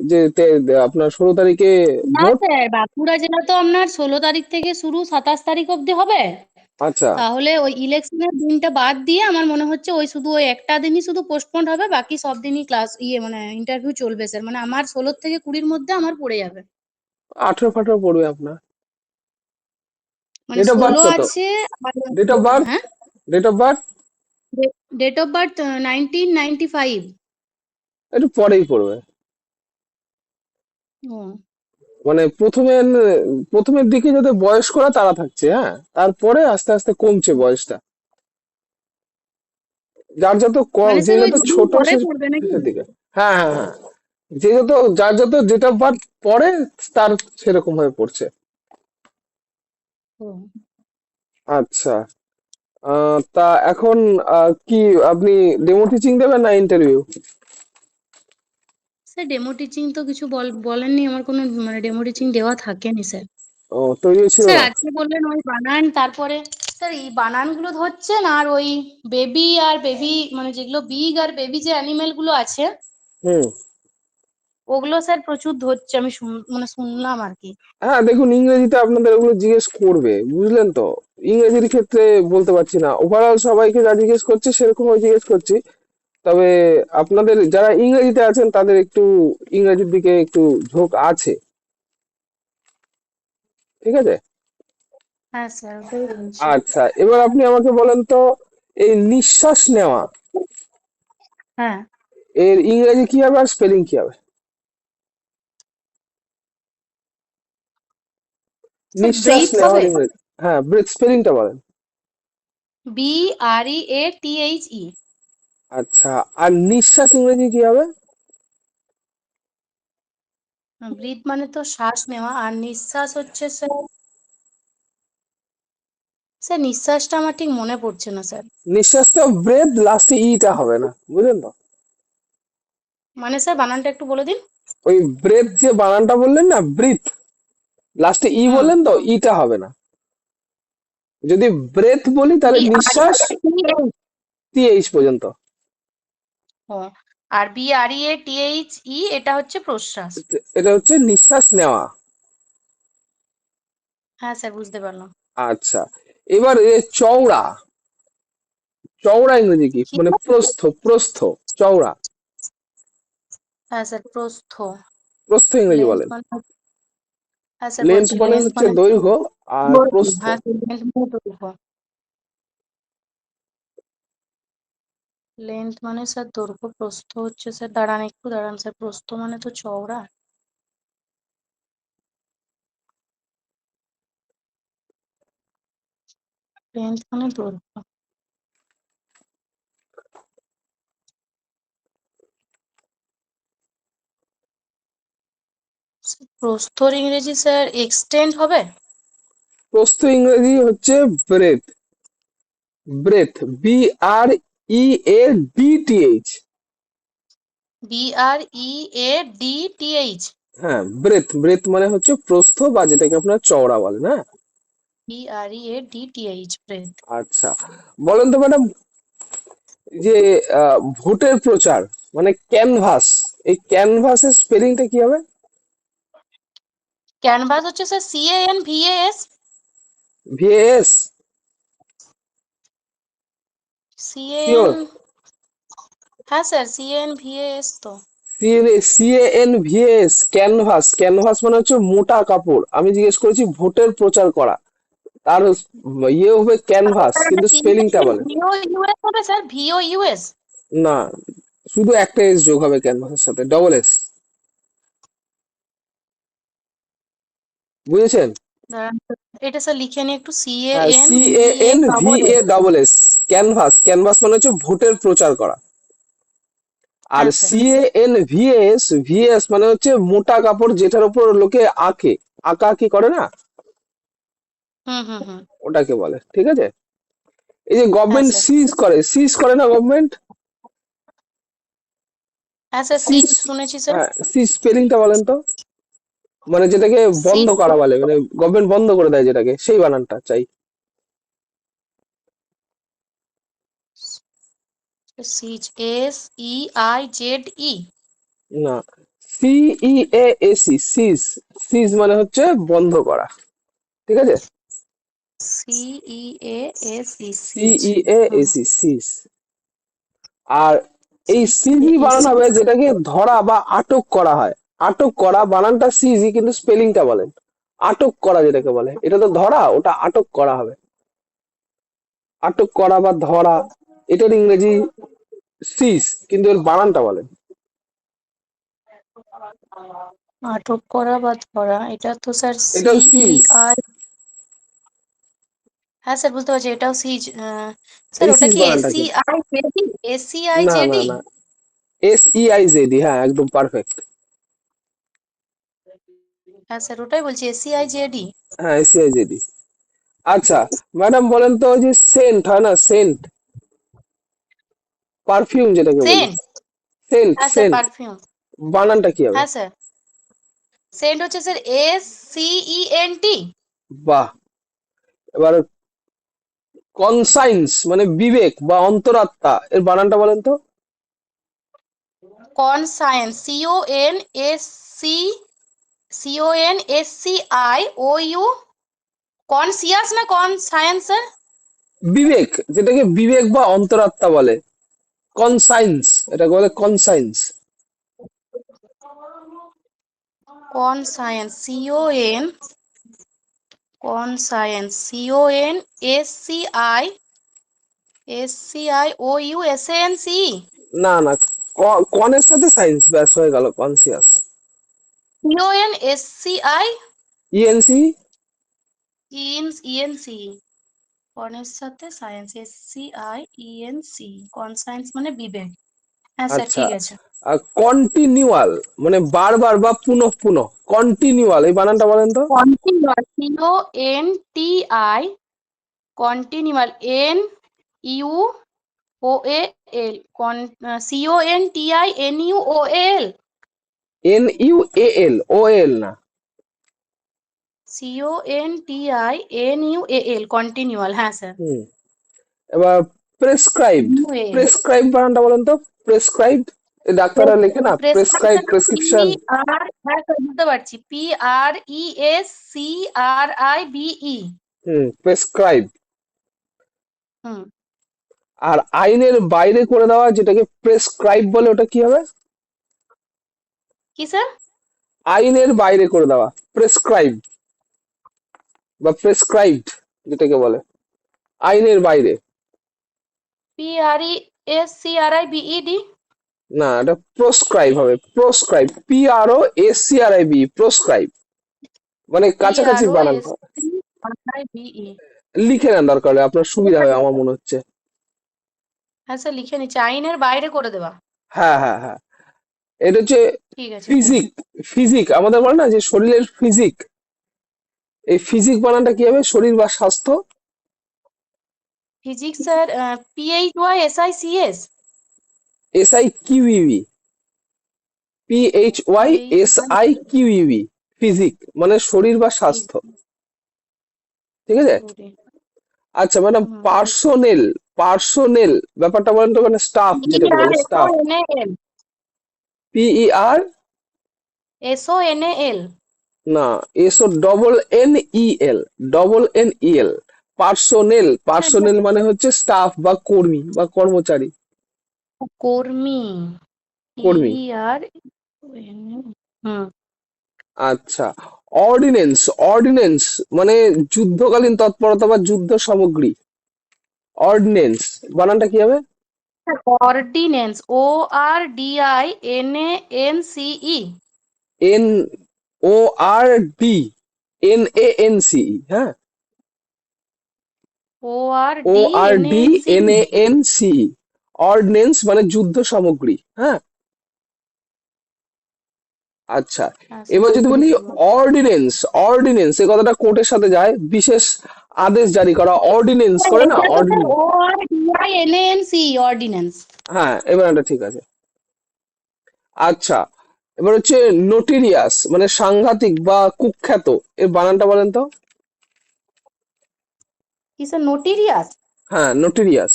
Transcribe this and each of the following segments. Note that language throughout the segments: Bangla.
যে আপনার 16 তারিখে না ভোট? স্যার, বাঁকুড়া জেলা তো আপনার 16 তারিখ থেকে শুরু, 27 তারিখ অবধি হবে। আচ্ছা, তাহলে ওই ইলেকশনের দিনটা বাদ দিয়ে আমার মনে হচ্ছে ওই শুধু ওই একটা দিনই শুধু পোস্টপোন্ড হবে, বাকি সব দিনই ক্লাস মানে ইন্টারভিউ চলবে স্যার। মানে আমার 16 থেকে 20-র মধ্যে আমার পড়ে যাবে। 18 পড়বে আপনার। মানে ডেট অফ বার্থ 16 কত? আছে আর ডেট অফ বার্থ? হ্যাঁ, date of birth? Date of birth 1995। একটু পরেই পড়বে। ও মানে প্রথমের দিকে যাদের বয়স্করা তারা থাকছে, হ্যাঁ, তারপরে আস্তে আস্তে কমছে বয়সটা। যার যত মানে যে স্যার ওই যত দুদিন ছোট পরে পড়বে নাকি? শেষের দিকে। হ্যাঁ, হ্যাঁ, হ্যাঁ। যে যত যার যত ডেট অফ বার্থ পরে তার সেরকম ভাবে পড়ছে। ও আচ্ছা। তা এখন কি আপনি ডেমো টিচিং দেবেন না ইন্টারভিউ? স্যার, ডেমো টিচিং তো কিছু বলেননি, আমার কোনো মানে ডেমো টিচিং দেওয়া থাকেনি স্যার। ও, তৈরি ছিল স্যার না? আজকে বললেন ওই বানান, তারপরে স্যার এই বানানগুলো ধরছেন, আর ওই বেবি আর বেবি মানে যেগুলো বিগ আর বেবি যে অ্যানিমেল গুলো আছে হুম। ওগুলো স্যার প্রচুর ধরছে, আমি মানে শুনলাম আর কি। হ্যাঁ, দেখুন, ইংরেজিতে আপনাদের ওগুলো জিজ্ঞেস করবে, বুঝলেন তো। ইংরেজির ক্ষেত্রে বলতে পারছি না, ওভারঅল সবাইকে যা জিজ্ঞেস করছে সেরকম জিজ্ঞেস করছি। তবে আপনাদের যারা ইংরেজিতে আছেন তাদের একটু ইংরেজির দিকে একটু ঝোঁক আছে, ঠিক আছে। হ্যাঁ স্যার, ওটাই বলছি। আচ্ছা, এবার আপনি আমাকে বলেন তো, এই নিঃশ্বাস নেওয়া হ্যাঁ এর ইংরেজি কি হবে আর স্পেলিং কি হবে? স্যার, নিঃশ্বাস ব্রেথ নেওয়ার হবে। ইংরেজি। হ্যাঁ, ব্রেথ স্পেলিংটা বলেন। BREATHE। আচ্ছা, আর নিঃশ্বাস ইংরেজি কি হবে? ব্রিথ মানে তো শ্বাস নেওয়া, আর নিঃশ্বাস হচ্ছে স্যার, স্যার নিঃশ্বাসটা আমার ঠিক মনে পড়ছে না স্যার। নিঃশ্বাসটা ব্রেথ, লাস্টে ইটা হবে না, বুঝলেন তো। মানে স্যার বানানটা একটু বলে দিন। ওই ব্রেথ যে বানানটা বললেন না, ব্রিথ, লাস্টে ই হুম। বললেন তো, ইটা হবে না। যদি ব্রেথ বলি তাহলে নিঃশ্বাস BREATH। টিএইচ পর্যন্ত। ও, আর BREATHE এটা হচ্ছে প্রশ্বাস। এটা হচ্ছে নিঃশ্বাস নেওয়া। হ্যাঁ স্যার, বুঝতে পারলাম। আচ্ছা, এবার চওড়া, চওড়া ইংরেজি কি, কি? মানে প্রস্থ, প্রস্থ, চওড়া। হ্যাঁ স্যার, প্রস্থ। প্রস্থ ইংরেজি লেন্থ বলেন। মানে, হ্যাঁ স্যার লেন্থ বলছি, মানে লেন্থ হচ্ছে মানে দৈর্ঘ্য, আর দৈর্ঘ্য। প্রস্থ। হ্যাঁ লেন্থ মানে দৈর্ঘ্য। লেন্থ মানে স্যার দৈর্ঘ্য, প্রস্থ হচ্ছে স্যার, দাঁড়ান একটু দাঁড়ান স্যার, প্রস্থ মানে তো চওড়া, লেন্থ মানে দৈর্ঘ্য। প্রস্থর ইংরেজি স্যার এক্সটেন্ড হবে। প্রস্থ ইংরেজি হচ্ছে ব্রেথ। Breadth, BREADTH। BREADTH। হ্যাঁ, ব্রেথ, ব্রেথ মানে হচ্ছে প্রস্থ, বা যেটাকে আপনার চওড়া বলেন, হ্যাঁ। BREADTH, breadth. আচ্ছা, বলেন তো ম্যাডাম, যে ভোটের প্রচার মানে ক্যানভাস, এই ক্যানভাসের স্পেলিংটা কি হবে? ক্যানভাস হচ্ছে sir CANVAS। VAS? CAN। Sure? হ্যাঁ স্যার, CANVAS তো। CANVAS, ক্যানভাস, ক্যানভাস মানে হচ্ছে মোটা কাপড়। আমি জিজ্ঞেস করেছি ভোটের প্রচার করা, তার হবে ক্যানভাস, কিন্তু স্পেলিংটা বলেন। VOUS হবে স্যার, VOUS। না, শুধু একটা এস যোগ হবে ক্যানভাসের সাথে, ডবল এস। বুঝেছেন? দাঁড়ান স্যার, এটা স্যার লিখে নিই একটু, হ্যাঁ, CANVA। CANVAS। ক্যানভাস, ক্যানভাস মানে হচ্ছে ভোটের প্রচার করা। আর হ্যাঁ স্যার। VS মানে হচ্ছে মোটা কাপড়, যেটার উপর লোকে আঁকে, আঁকাআঁকি করে না, হুম হুম হুম। ওটাকে বলে, ঠিক আছে। এই যে হ্যাঁ গভর্নমেন্ট স্যার। সিজ করে না গভর্নমেন্ট, হ্যাঁ স্যার, সিজ। সিচ শুনেছি স্যার। হ্যাঁ, সিজ স্পেলিংটা বলেন তো। মানে যেটাকে বন্ধ সিচ। করা বলে, মানে গভর্নমেন্ট বন্ধ করে দেয় যেটাকে, সেই বানানটা চাই। সিচ SEIZE। না, CEASE, সিজ। সিজ মানে হচ্ছে বন্ধ করা, ঠিক আছে? CEASE সিজ। CEASE, সিজ। আর এই সিজি বানান CEASE হবে যেটাকে ধরা বা আটক করা হয়। আটক করা বানানটা সিজি, কিন্তু স্পেলিংটা বলেন। আটক করা যেটাকে বলে, এটা তো ধরা, ওটা আটক করা হবে। আটক করা বা ধরা, এটার ইংরেজি সিজ, কিন্তু এর বানানটা বলেন। আটক করা বা ধরা, এটা তো স্যার এটাও সিজ। CEI। হ্যাঁ স্যার বুঝতে পারছি, এটাও সিজ। স্যার এই ওটা সিজ কি বানানটা কি? SCIJD? না না SCIJD? না, SEIZD, হ্যাঁ একদম পারফেক্ট। হ্যাঁ স্যার ওটাই বলছি, SCIJD। হ্যাঁ, SEIZD। আচ্ছা ম্যাডাম বলেন তো, ওই যে সেন্ট হয় না, সেন্ট, পারফিউম যেটাকে বলি, সেন্ট। সেন্ট হ্যাঁ স্যার সেন্ট, পারফিউম। বানানটা কি হবে? হ্যাঁ স্যার, সেন্ট হচ্ছে স্যার SCENT। বাহ। এবার কনসাইন্স মানে বিবেক বা অন্তরাত্মা, এর বানানটা বলেন তো। Conscience, CONSCIOU। কনসিয়াস না কনসায়েন্স স্যার? বিবেক, যেটাকে বিবেক বা অন্তরাত্মা বলে, কনসাইন্স, এটাকে বলে কনসাইন্স। Conscience, CONSCIOUSANC। না না, কনের সাথে সায়েন্স, ব্যাস হয়ে গেল, কনসিয়াস। CONSCI ENC. ইএনসি। কনের সাথে সায়েন্স, SCIENC। কনসায়েন্স মানে বিবেক। হ্যাঁ স্যার আচ্ছা, ঠিক আছে। আর কন্টিনিউয়াল মানে বারবার বা পুনঃ পুনঃ, কন্টিনিউয়াল, এই বানানটা বলেন তো। Continual, CONTI, continual, NUOAL, CONTINUOAL। NUAL, না। CONTINUAL, কন্টিনিউয়াল, হ্যাঁ স্যার। হুম। এবার প্রেসক্রাইবড, NUAL। প্রেসক্রাইব বানানটা বলেন তো। প্রেসক্রাইবড, ডাক্তাররা লেখে না, প্রেসক্রাইব, প্রেসক্রিপশন, প্রেসক্রিপশন। হ্যাঁ স্যার বুঝতে পারছি, PRESCRIBE। প্রেসক্রাইব। হুম। আর আইনের বাইরে করে দেওয়া যেটাকে প্রেসক্রাইব বলে, ওটা কি হবে? কি স্যার? আইনের বাইরে করে দেওয়া, প্রেসক্রাইব বা প্রেসক্রাইবড যেটাকে বলে, আইনের বাইরে। PRESCRIBED। না, এটা প্রোসক্রাইব হবে, প্রোসক্রাইব, PROSCRIB, প্রোসক্রাইব, মানে কাছাকাছি বানানটা। PROSCRIBE। লিখে নেন দরকার হলে, আপনার সুবিধা হবে আমার মনে হচ্ছে। হ্যাঁ স্যার লিখে নিচ্ছি, আইনের বাইরে করে দেওয়া। হ্যাঁ হ্যাঁ হ্যাঁ, এটা হচ্ছে ঠিক আছে। ফিজিক। ফিজিক আমাদের বলে না যে শরীরের ফিজিক, এই ফিজিক বানানটা কি হবে, শরীর বা স্বাস্থ্য। Physics sir, PHYSICS। SIQUB, PHYSIQUB, physique মানে শরীর বা স্বাস্থ্য, ঠিক আছে? আচ্ছা ম্যাডাম, হুম। পার্সোনেল, পার্সোনেল ব্যাপারটা বলেন তো, মানে স্টাফ যেটাকে বলে, স্টাফ। PRSONAL। PER, SONAL। না, SONNEL, NEL, পার্সোনেল। স্যার এটা পার্সোনেল মানে হচ্ছে স্টাফ বা কর্মী বা কর্মচারী, কর্মী। কর্মী। হুম। আচ্ছা, অর্ডিনেন্স, অর্ডিনেন্স মানে যুদ্ধকালীন তৎপরতা বা যুদ্ধ সামগ্রী, অর্ডিনেন্স, বানানটা কি হবে? Ordinance, ORDINANCE। NORDNANCE, হ্যাঁ, ORDNANCE। ORDNANCE, অর্ডিনেন্স মানে যুদ্ধ সামগ্রী, হ্যাঁ। আচ্ছা, হ্যাঁ স্যার। এবার যদি বলি অর্ডিনেন্স, অর্ডিনেন্স এই কথাটা কোর্টের সাথে যায়, বিশেষ আদেশ জারি করা, অর্ডিনেন্স করে না, এটা তো স্যার অর্ডিনেন্স। ORDINANCE, ordinance. হ্যাঁ, এবার এটা ঠিক আছে। আচ্ছা, এবার হচ্ছে নোটেরিয়াস মানে সাংঘাতিক বা কুখ্যাত, এর বানানটা বলেন তো। কি স্যার নোটেরিয়াস? হ্যাঁ, নোটেরিয়াস,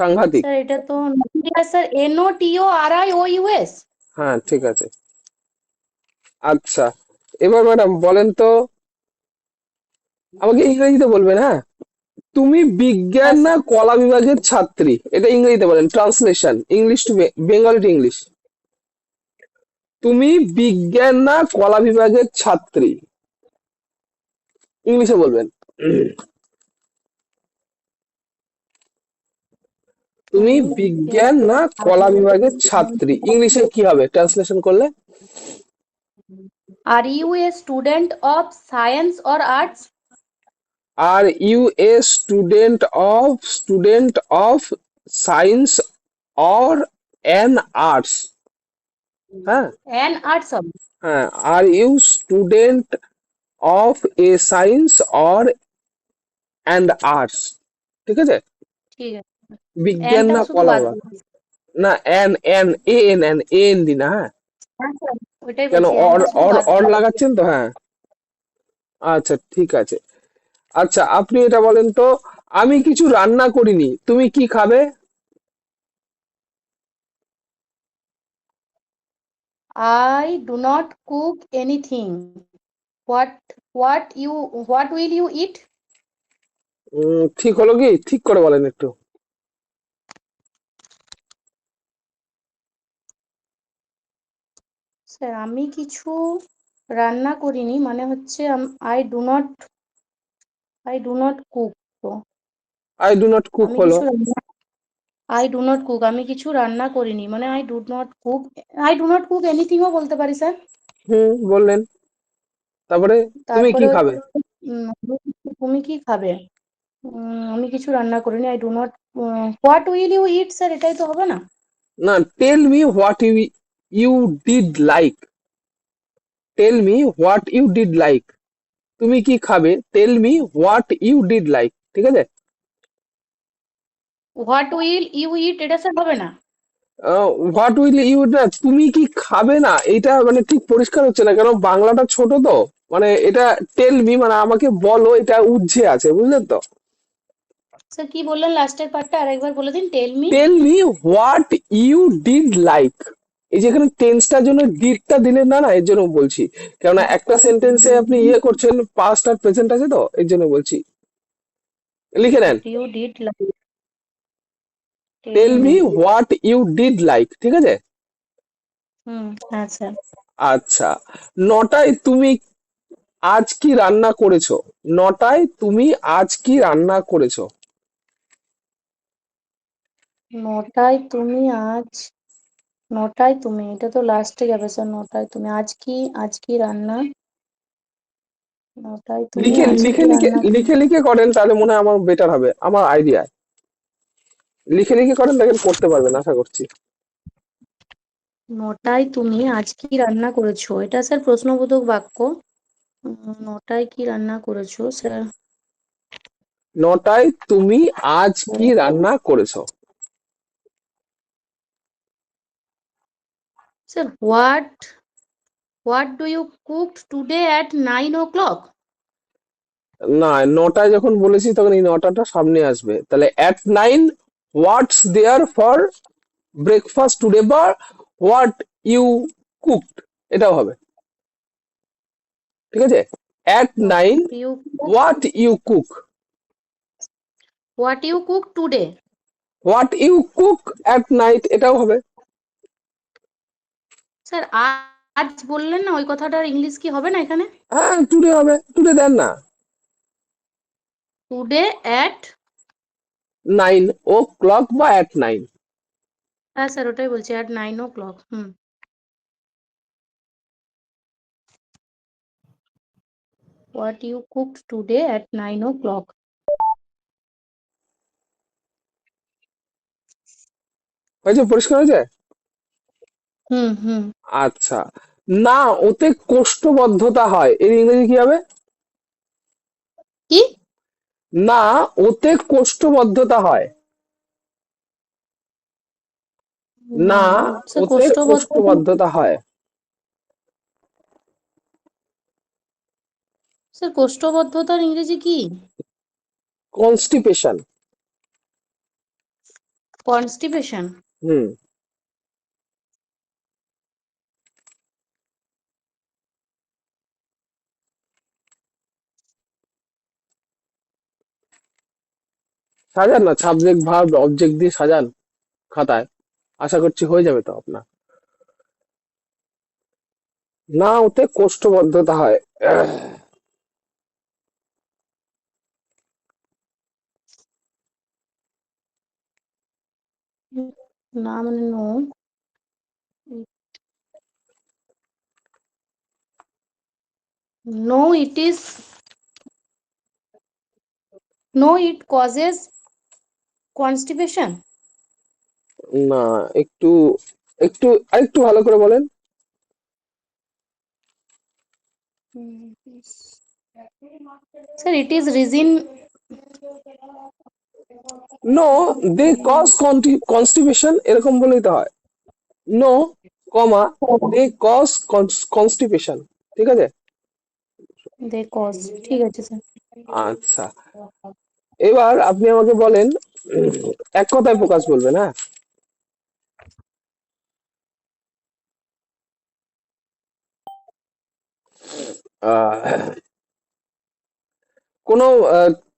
সাংঘাতিক। স্যার এটা তো নোটেরিয়াস স্যার, NOTORIOUS। হ্যাঁ, ঠিক আছে। আচ্ছা, এবার ম্যাডাম বলেন তো, আমাকে ইংরেজিতে বলবেন, হ্যাঁ। তুমি বিজ্ঞান হ্যাঁ না স্যার। কলা বিভাগের ছাত্রী, এটা ইংরেজিতে বলেন, translation English to Bengali to English. তুমি বিজ্ঞান না কলা বিভাগের ছাত্রী, ইংলিশে বলবেন। তুমি তুমি বিজ্ঞান না কলা বিভাগের ছাত্রী, ইংলিশে কি হবে ট্রান্সলেশন করলে? Are you a student of science or arts? Are you a student of science or an arts? হ্যাঁ, অ্যান আর্টস হবে। হ্যাঁ, are you student of a science or and arts, ঠিক আছে। ঠিক আছে। বিজ্ঞান অ্যানটা না শুধু কলা বাদ বিভাগ, দিন। না এন এন এ এন এন এ এন দি না, হ্যাঁ। হ্যাঁ স্যার, ওইটাই কেন, বলছি, অর অ্যানটা শুধু অর বাদ অর দিন। লাগাচ্ছেন তো, হ্যাঁ। আচ্ছা, ঠিক আছে। আচ্ছা, আপনি এটা বলেন তো, আমি কিছু রান্না করিনি, তুমি কি খাবে? I do not cook anything. What what you what will you eat? ঠিক হলো কি, ঠিক করে বলেন একটু। স্যার আমি কিছু রান্না করিনি মানে হচ্ছে আই ডু নট কুক। তো আই ডু নট কুক আমি হলো। কিছু আই ডু নট কুক, আমি কিছু রান্না করিনি মানে আই ডু নট কুক এনিথিংও বলতে পারি স্যার। বললেন, তারপরে তুমি কি তারপরে খাবে? উম, তুমি কি খাবে? আমি কিছু রান্না করিনি, I do not. What will you eat sir, এটাই তো হবে না? না, tell me what you did like, tell me what you did like, তুমি কি খাবে, tell me what you did like, ঠিক আছে। হোয়াট উইল ইউ ইট এটা স্যার হবে না? হোয়াট উইল ইউ, না তুমি কি খাবে না, এটা মানে ঠিক পরিষ্কার হচ্ছে না, কারণ বাংলাটা ছোট তো। মানে এটা টেল মি মানে আমাকে বলো, এটা উজ্জে আছে, বুঝলেন তো। স্যার কি বললেন লাস্টের পার্টটা আরেকবার বলে দিন, tell me. Tell me what you did like, এই যে এখানে টেন্সটার জন্য ডিডটা দিলেন না, না এর জন্য বলছি। কেননা একটা সেন্টেন্সে আপনি ইয়ে করছেন, পাস্ট আর প্রেজেন্ট আছে তো, এর জন্য বলছি। লিখে নেন, what you did like, tell tell me me. What you did like, ঠিক আছে। হ্যাঁ স্যার। আচ্ছা, নটায় তুমি আজ কি রান্না করেছো, নটায় তুমি আজ কি রান্না করেছো? নটায় তুমি আজ, নটায় তুমি এটা তো লাস্টে যাবে স্যার, নটায় তুমি আজ কি রান্না, নটায় তুমি লিখে আজ কি লিখে লিখে রান্না। লিখে লিখে করেন, তাহলে মনে হয় আমার বেটার হবে, আমার আইডিয়া। লিখে লিখে করেন, দেখেন করতে পারবেন আশা করছি। নটায় তুমি আজ কি রান্না করেছো, এটা স্যার প্রশ্নবোধক বাক্য। নটায় কি রান্না করেছো স্যার? নটায় তুমি আজ কি রান্না করেছো? Sir what do you cooked today at 9 o'clock? না, নটায় যখন বলেছি তখন এই নটাটা সামনে আসবে, তাহলে at nine what's there for breakfast today, বা হোয়াট ইউ কুকড, এটাও হবে, ঠিক আছে। At nine you what you cook, what you cook today. What you cook at night, এটাও হবে। স্যার আজ বললেন না, ওই কথাটার ইংলিশ কি হবে না এখানে? হ্যাঁ, টুডে হবে, টুডে দেন না। Today at. 9 o'clock বা অ্যাট নাইন। হ্যাঁ স্যার, ওটাই বলছি, at 9 o'clock। What you cooked today at 9 o'clock। হয়েছে, পরিষ্কার হয়েছে। হুম। আচ্ছা, না ওতে কোষ্ঠবদ্ধতা হয়, এর ইংরেজি কি হবে? কি? না ওতে কোষ্ঠবদ্ধতা হয়, না না স্যার, ওতে কোষ্ঠবদ্ধ। কোষ্ঠবদ্ধতা হয়। স্যার কোষ্ঠবদ্ধতার ইংরেজি কি? কনস্টিপেশন। কনস্টিপেশন। হুম। সাজান না, সাবজেক্ট ভার্ব অবজেক্ট দিয়ে সাজান খাতায়, আশা করছি হয়ে যাবে তো আপনার। না, ওতে কোষ্ঠবদ্ধতা হয়। না মানে no, no it is, no it causes constipation. না, একটু একটু আরেকটু ভালো করে বলেন। Sir it is reason, no, they cause constipation এরকম বলেই তো হয়। No, comma, they cause constipation. ঠিক আছে। দে কজ, ঠিক আছে স্যার। আচ্ছা, এবার আপনি আমাকে বলেন, এক কথায় প্রকাশ বলবেন, হ্যাঁ। আহ, কোনো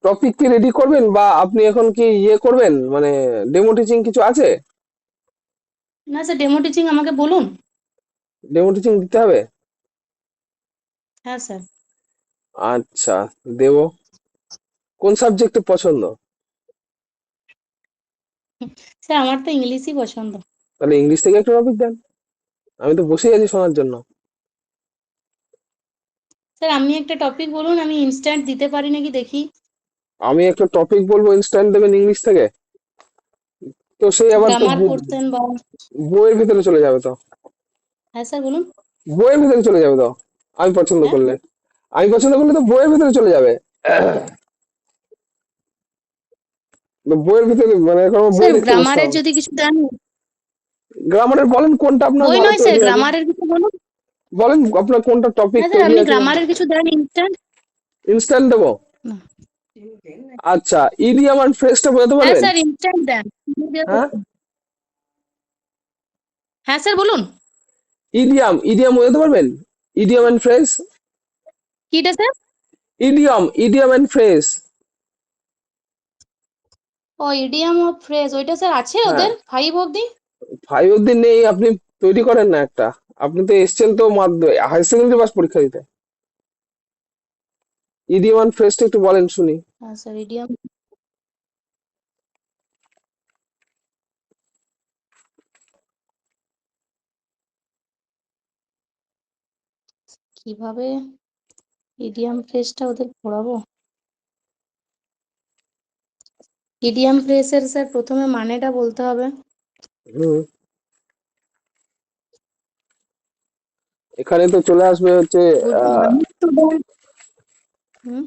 টপিক কি রেডি করবেন, বা আপনি এখন কি ইয়ে করবেন, মানে ডেমো টিচিং কিছু আছে? না স্যার, ডেমো টিচিং আমাকে বলুন। ডেমো টিচিং দিতে হবে? হ্যাঁ স্যার। আচ্ছা, দেবো। কোন সাবজেক্টে পছন্দ? স্যার আমার তো ইংলিশই পছন্দ। তাহলে ইংলিশ থেকে একটা টপিক দেন, আমি তো বসেই আছি শোনার জন্য। স্যার আপনি একটা টপিক বলুন, আমি ইনস্ট্যান্ট দিতে পারি নাকি দেখি। আমি একটা টপিক বলবো, ইনস্ট্যান্ট দেবেন ইংলিশ থেকে? তো সেই আবার তো গ্রামার পড়তেন বা। বইয়ের ভিতরে চলে যাবে তো। হ্যাঁ স্যার বলুন। বইয়ের ভিতরে চলে যাবে তো, আমি পছন্দ হ্যাঁ করলে। আমি পছন্দ করলে তো বইয়ের ভিতরে চলে যাবে। তো বইয়ের ভিতরে মানে এখন আমার বই স্যার, দেখতে বসতে গ্রামারের হবে। যদি কিছু দেন। গ্রামারের বলেন কোনটা আপনার বই ভালো নয় স্যার, তৈরি আছে। গ্রামারের কিছু বলুন। বলেন আপনার কোনটা টপিক হ্যাঁ স্যার, তৈরি আপনি আছে। গ্রামারের কিছু দেন ইনস্ট্যান্ট। ইনস্ট্যান্ট দেবো? না। আচ্ছা, ইডিয়াম এন্ড ফ্রেজটা বোঝাতে হ্যাঁ পারবেন? স্যার, ইনস্ট্যান্ট দেন। হ্যাঁ, হ্যাঁ স্যার বলুন। ইডিয়াম ইডিয়াম বোঝাতে পারবেন? Idiom and phrase. কিটা স্যার? Idiom and phrase. ও, ইডিয়াম অফ ফ্রেজ, ওইটা স্যার আছে হ্যাঁ, ওদের 5 অবধি। 5 অব্দি নেই, আপনি তৈরি করেন না একটা। আপনি তো এসছেন তো হায়ার সেকেন্ডারি পাস পরীক্ষা দিতে। ইডিয়াম এন্ড ফ্রেজটা একটু বলেন শুনি। হ্যাঁ স্যার, ইডিয়াম কিভাবে ইডিয়াম ফ্রেজটা ওদের পড়াবো। ইডিয়াম ফ্রেজের স্যার প্রথমে মানেটা বলতে হবে। হুম, এখানে তো চলে আসবে হচ্ছে গুড আহ, মর্নিং স্টুডেন্ট। হুম।